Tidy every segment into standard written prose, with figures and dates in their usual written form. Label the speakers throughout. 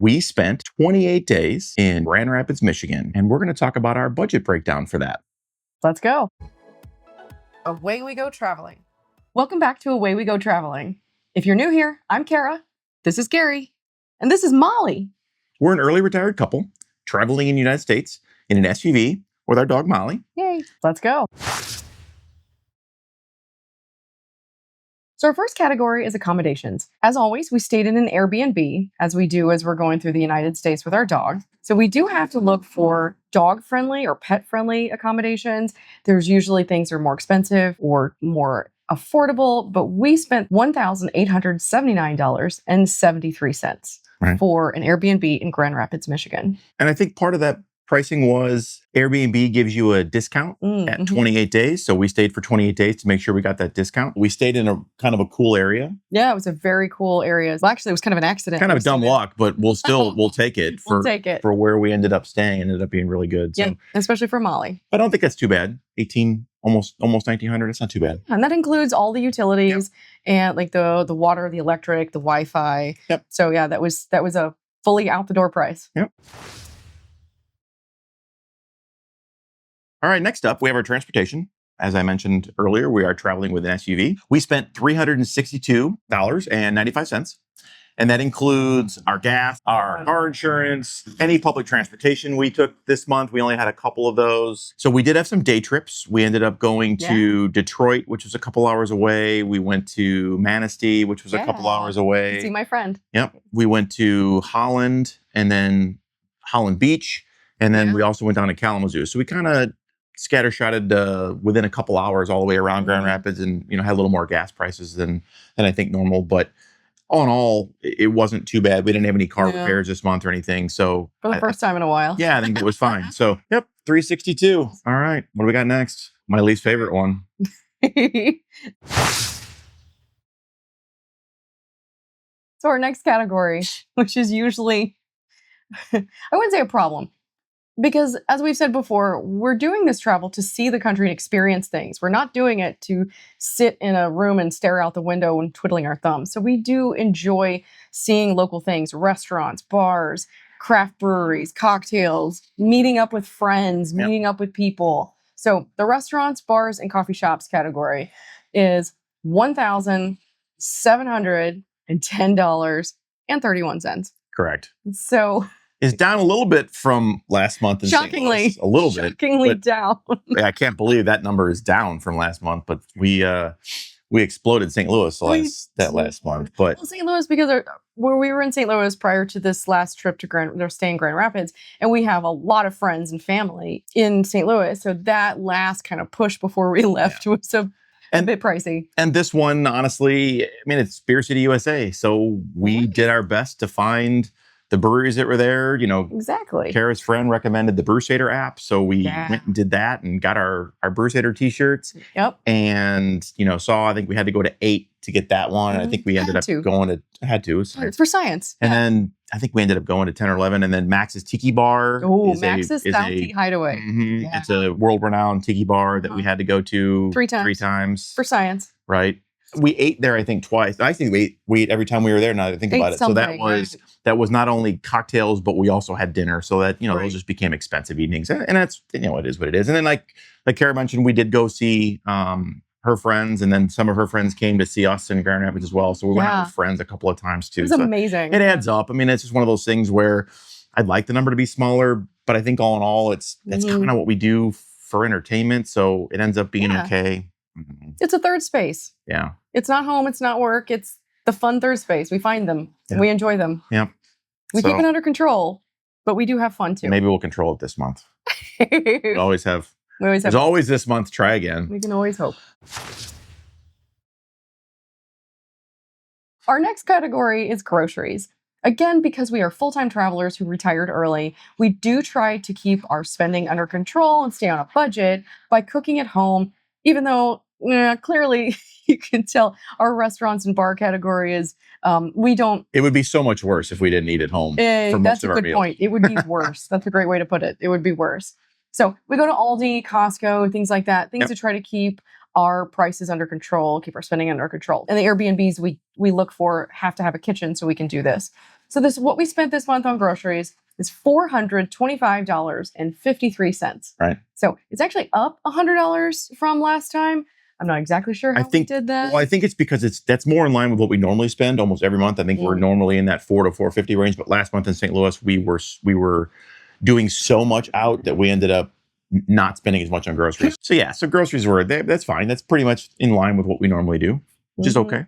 Speaker 1: We spent 28 days in Grand Rapids, Michigan, and we're going to talk about our budget breakdown for that.
Speaker 2: Let's go. Away we go traveling. Welcome back to Away We Go Traveling. If you're new here, I'm Kara. This is Gary. And this is Molly.
Speaker 1: We're an early retired couple traveling in the United States in an SUV with our dog Molly.
Speaker 2: Yay. Let's go. So our first category is accommodations. As always, we stayed in an Airbnb, as we do as we're going through the United States with our dog. So we do have to look for dog-friendly or pet-friendly accommodations. There's usually things that are more expensive or more affordable, but we spent $1,879.73 for an Airbnb in Grand Rapids, Michigan.
Speaker 1: And I think part of that pricing was Airbnb gives you a discount at 28 days. So we stayed for 28 days to make sure we got that discount. We stayed in a kind of a cool area.
Speaker 2: Yeah, it was a very cool area. Well, actually, it was kind of an accident.
Speaker 1: Kind of a dumb luck, but we'll take it
Speaker 2: we'll take it
Speaker 1: for where we ended up staying. It ended up being really good.
Speaker 2: Yeah, especially for Molly.
Speaker 1: I don't think that's too bad. 18, almost 1900. It's not too bad.
Speaker 2: And that includes all the utilities and like the water, the electric, the Wi-Fi.
Speaker 1: Yep.
Speaker 2: So yeah, that was a fully out the door price.
Speaker 1: Yep. All right, next up, we have our transportation. As I mentioned earlier, we are traveling with an SUV. We spent $362.95. And that includes our gas, our car insurance, any public transportation we took this month. We only had a couple of those. So we did have some day trips. We ended up going to Detroit, which was a couple hours away. We went to Manistee, which was a couple hours away.
Speaker 2: See my friend.
Speaker 1: Yep. We went to Holland and then Holland Beach. And then we also went down to Kalamazoo. So we kind of scattershotted within a couple hours all the way around Grand Rapids, and had a little more gas prices than I think normal. But all in all, it wasn't too bad. We didn't have any car repairs this month or anything. So
Speaker 2: for the first time in a while.
Speaker 1: Yeah, I think it was fine. So yep, 362. All right, what do we got next? My least favorite one.
Speaker 2: So our next category, which is usually, I wouldn't say a problem. Because as we've said before, we're doing this travel to see the country and experience things. We're not doing it to sit in a room and stare out the window and twiddling our thumbs. So we do enjoy seeing local things, restaurants, bars, craft breweries, cocktails, meeting up with friends, meeting up with people. So the restaurants, bars, and coffee shops category is $1,710.31.
Speaker 1: Correct.
Speaker 2: So
Speaker 1: it's down a little bit from last month.
Speaker 2: Shockingly.
Speaker 1: A little bit.
Speaker 2: Shockingly down.
Speaker 1: I can't believe that number is down from last month, but we exploded St. Louis last month. But
Speaker 2: St. Louis, because we were in St. Louis prior to this last trip to staying in Grand Rapids, and we have a lot of friends and family in St. Louis. So that last kind of push before we left was a bit pricey.
Speaker 1: And this one, honestly, I mean, it's Beer City, USA. So we did our best to find the breweries that were there.
Speaker 2: Exactly.
Speaker 1: Kara's friend recommended the Brewsader app. So we went and did that and got our Brewsader t-shirts.
Speaker 2: Yep.
Speaker 1: And, I think we had to go to 8 to get that one. And I think we ended up going to,
Speaker 2: It's for science.
Speaker 1: And then I think we ended up going to 10 or 11. And then Max's Tiki Bar.
Speaker 2: Oh, Max's Bounty Hideaway.
Speaker 1: It's a world-renowned tiki bar that we had to go to
Speaker 2: three times. For science.
Speaker 1: Right. We ate there, I think, twice. I think we ate every time we were there. Now that I think about it. So that was not only cocktails, but we also had dinner. So that, those just became expensive evenings. And that's, it is what it is. And then like Kara mentioned, we did go see her friends, and then some of her friends came to see us in Grand Rapids as well. So we went out with friends a couple of times too.
Speaker 2: It was amazing.
Speaker 1: It adds up. I mean, it's just one of those things where I'd like the number to be smaller, but I think all in all, that's kind of what we do for entertainment. So it ends up being okay.
Speaker 2: It's a third space.
Speaker 1: Yeah.
Speaker 2: It's not home. It's not work. It's the fun third space. We find them. And we enjoy them.
Speaker 1: Yeah.
Speaker 2: We keep it under control, but we do have fun too.
Speaker 1: Maybe we'll control it this month. We always have. There's always this month. Try again.
Speaker 2: We can always hope. Our next category is groceries. Again, because we are full-time travelers who retired early, we do try to keep our spending under control and stay on a budget by cooking at home, even though clearly you can tell our restaurants and bar category is we don't.
Speaker 1: It would be so much worse if we didn't eat at home for most of our meals. That's a good point.
Speaker 2: It would be worse. That's a great way to put it. It would be worse. So we go to Aldi, Costco, things like that, things to try to keep our prices under control, keep our spending under control. And the Airbnbs we look for have to have a kitchen so we can do this. So what we spent this month on groceries is $425.53.
Speaker 1: Right.
Speaker 2: So it's actually up $100 from last time. I'm not exactly sure how we did that.
Speaker 1: Well, I think it's because that's more in line with what we normally spend almost every month. I think we're normally in that $400 to $450 range. But last month in St. Louis, we were doing so much out that we ended up not spending as much on groceries. So yeah, so groceries that's fine. That's pretty much in line with what we normally do, which is okay.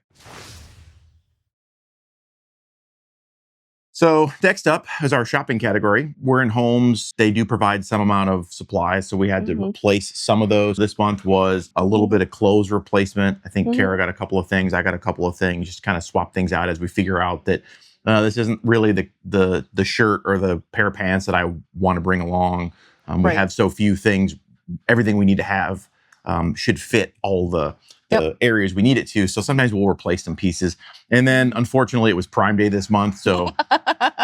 Speaker 1: So next up is our shopping category. We're in homes. They do provide some amount of supplies, so we had to replace some of those. This month was a little bit of clothes replacement. I think Kara got a couple of things. I got a couple of things. Just kind of swap things out as we figure out that this isn't really the shirt or the pair of pants that I want to bring along. We have so few things. Everything we need to have should fit all the areas we need it to. So sometimes we'll replace some pieces. And then unfortunately it was Prime Day this month. So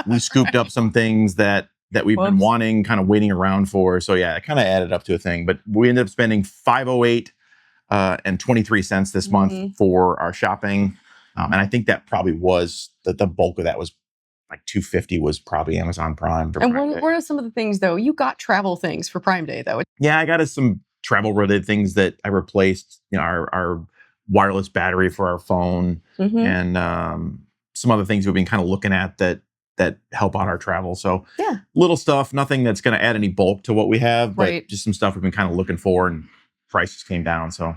Speaker 1: we scooped up some things that we've been wanting, kind of waiting around for. So yeah, it kind of added up to a thing. But we ended up spending $508 and 23 cents this month for our shopping. And I think that probably was the bulk of that was like $250 was probably Amazon Prime.
Speaker 2: And what are some of the things though? You got travel things for Prime Day though.
Speaker 1: Yeah, I got us some travel related things that I replaced, our wireless battery for our phone and some other things we've been kind of looking at that help out our travel. So little stuff, nothing that's going to add any bulk to what we have, but just some stuff we've been kind of looking for, and prices came down. So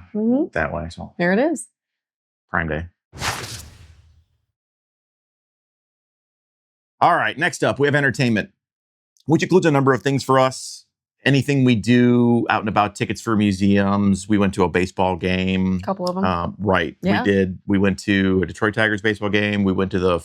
Speaker 1: that way. So
Speaker 2: there it is.
Speaker 1: Prime Day. All right. Next up, we have entertainment, which includes a number of things for us. Anything we do out and about, tickets for museums. We went to a baseball game.
Speaker 2: A couple of them.
Speaker 1: Right. Yeah. We did. We went to a Detroit Tigers baseball game. We went to the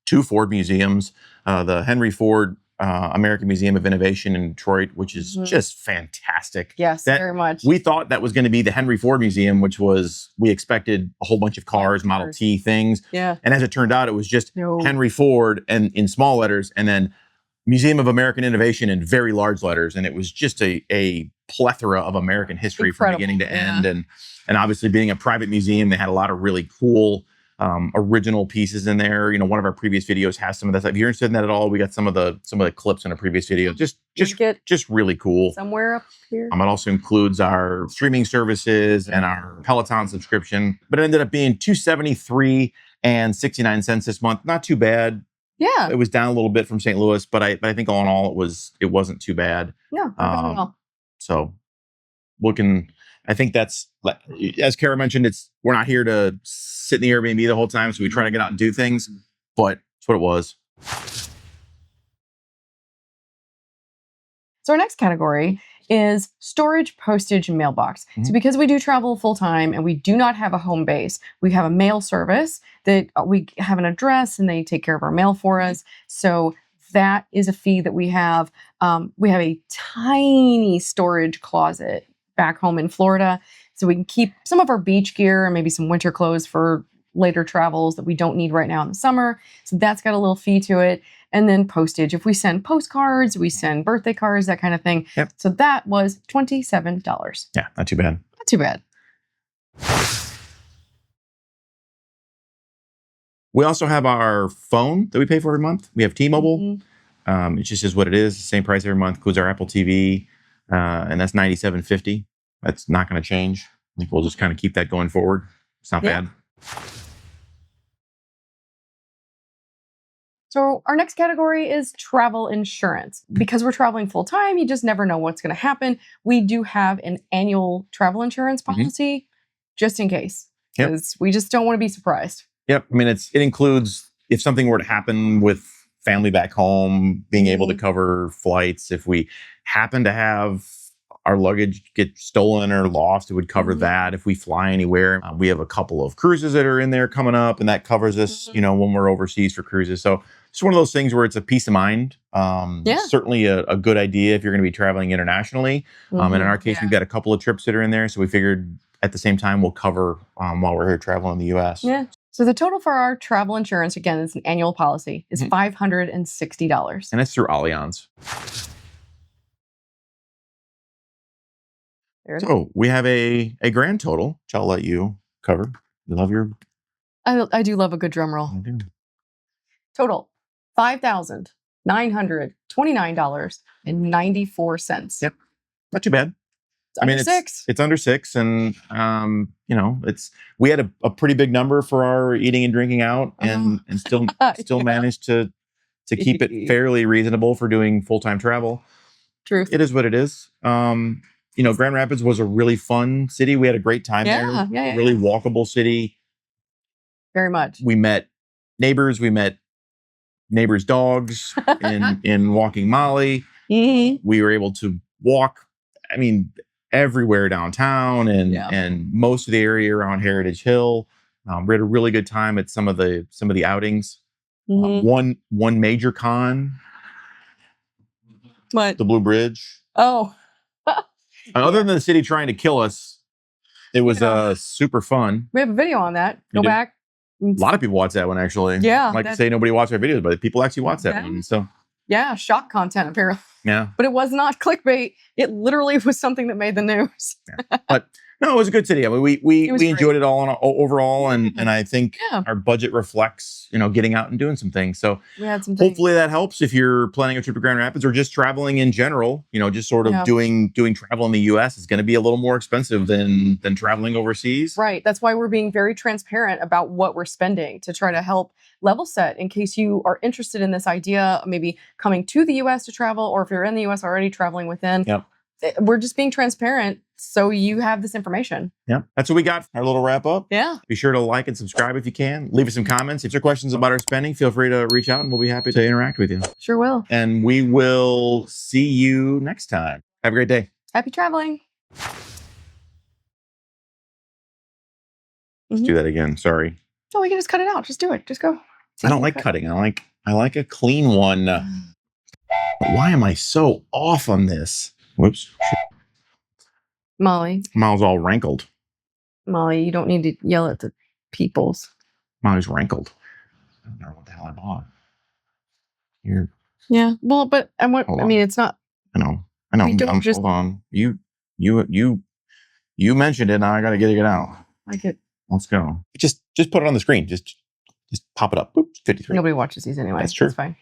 Speaker 1: two Ford museums, the Henry Ford American Museum of Innovation in Detroit, which is just fantastic.
Speaker 2: Yes, very much.
Speaker 1: We thought that was going to be the Henry Ford Museum, which we expected a whole bunch of cars, Model T things.
Speaker 2: Yeah.
Speaker 1: And as it turned out, it was just Henry Ford and in small letters, and then Museum of American Innovation in very large letters. And it was just a plethora of American history from beginning to end. And obviously being a private museum, they had a lot of really cool original pieces in there. One of our previous videos has some of that stuff. If you're interested in that at all, we got some of the clips in a previous video. Just really cool.
Speaker 2: Somewhere up here.
Speaker 1: It also includes our streaming services and our Peloton subscription. But it ended up being $273 and 69 cents this month. Not too bad.
Speaker 2: Yeah.
Speaker 1: It was down a little bit from St. Louis, but I think all in all it wasn't too bad.
Speaker 2: No, not bad at all.
Speaker 1: So I think that's, as Kara mentioned, we're not here to sit in the Airbnb the whole time, so we try to get out and do things, but that's what it was.
Speaker 2: So our next category is storage, postage, and mailbox. So because we do travel full time and we do not have a home base, we have a mail service that we have an address and they take care of our mail for us. So that is a fee that we have. We have a tiny storage closet back home in Florida, so we can keep some of our beach gear and maybe some winter clothes for later travels that we don't need right now in the summer. So that's got a little fee to it. And then postage. If we send postcards, we send birthday cards, that kind of thing.
Speaker 1: Yep.
Speaker 2: So that was $27.
Speaker 1: Yeah, not too bad.
Speaker 2: Not too bad.
Speaker 1: We also have our phone that we pay for every month. We have T-Mobile. It just is what it is. The same price every month. Includes our Apple TV. And that's $97.50. That's not going to change. I think we'll just kind of keep that going forward. It's not bad.
Speaker 2: So our next category is travel insurance. Because we're traveling full time, you just never know what's going to happen. We do have an annual travel insurance policy just in case. Because we just don't want to be surprised.
Speaker 1: Yep. I mean, it includes if something were to happen with family back home, being able to cover flights. If we happen to have our luggage get stolen or lost, it would cover that. If we fly anywhere, we have a couple of cruises that are in there coming up, and that covers us, when we're overseas for cruises. So it's one of those things where it's a peace of mind. Certainly a good idea if you're going to be traveling internationally. And in our case, we've got a couple of trips that are in there. So we figured at the same time, we'll cover while we're here traveling in the U.S.
Speaker 2: Yeah. So the total for our travel insurance, again, it's an annual policy, is $560.
Speaker 1: And it's through Allianz. So we have a grand total, which I'll let you cover. You love your...
Speaker 2: I do love a good drum roll.
Speaker 1: I do.
Speaker 2: Total $5,929.94.
Speaker 1: Yep. Not too bad. It's under six, and we had a pretty big number for our eating and drinking out, and still managed to keep it fairly reasonable for doing full-time travel.
Speaker 2: Truth.
Speaker 1: It is what it is. Grand Rapids was a really fun city. We had a great time there.
Speaker 2: Yeah.
Speaker 1: Really walkable city.
Speaker 2: Very much.
Speaker 1: We met neighbors. We met neighbors' dogs in Walking Molly.
Speaker 2: Mm-hmm.
Speaker 1: We were able to walk, everywhere downtown and most of the area around Heritage Hill. We had a really good time at some of the outings.
Speaker 2: Mm-hmm.
Speaker 1: One major con.
Speaker 2: What?
Speaker 1: The Blue Bridge.
Speaker 2: Oh.
Speaker 1: Other than the city trying to kill us, it was super fun.
Speaker 2: We have a video on that. Go back.
Speaker 1: A lot of people watch that one, actually.
Speaker 2: Yeah.
Speaker 1: I like to say nobody watched our videos, but people actually watch that one. So
Speaker 2: yeah, shock content apparently.
Speaker 1: Yeah.
Speaker 2: But it was not clickbait. It literally was something that made the news.
Speaker 1: But no, it was a good city. We enjoyed it all overall, and I think our budget reflects, getting out and doing some things. So
Speaker 2: we had some
Speaker 1: hopefully that helps if you're planning a trip to Grand Rapids or just traveling in general. Just sort of doing travel in the U.S. is going to be a little more expensive than traveling overseas.
Speaker 2: Right. That's why we're being very transparent about what we're spending to try to help level set in case you are interested in this idea, maybe coming to the U.S. to travel, or if you're in the U.S. already traveling within.
Speaker 1: Yep.
Speaker 2: We're just being transparent so you have this information.
Speaker 1: Yeah. That's what we got. Our little wrap up.
Speaker 2: Yeah.
Speaker 1: Be sure to like and subscribe if you can. Leave us some comments. If there are questions about our spending, feel free to reach out and we'll be happy to interact with you.
Speaker 2: Sure will.
Speaker 1: And we will see you next time. Have a great day.
Speaker 2: Happy traveling.
Speaker 1: Let's do that again. Sorry.
Speaker 2: Oh, we can just cut it out. Just do it. Just go.
Speaker 1: I don't like cutting. I like a clean one. Why am I so off on this? Whoops.
Speaker 2: Molly.
Speaker 1: Molly's all rankled.
Speaker 2: Molly, you don't need to yell at the peoples.
Speaker 1: Molly's rankled. I don't know what the hell I bought. Here.
Speaker 2: Yeah. Well, but it's not.
Speaker 1: I know. Hold on. You mentioned it. Now I got to get it out.
Speaker 2: Like it.
Speaker 1: Let's go. Just put it on the screen. Just pop it up. Boop. 53.
Speaker 2: Nobody watches these anyway.
Speaker 1: That's true.
Speaker 2: That's fine.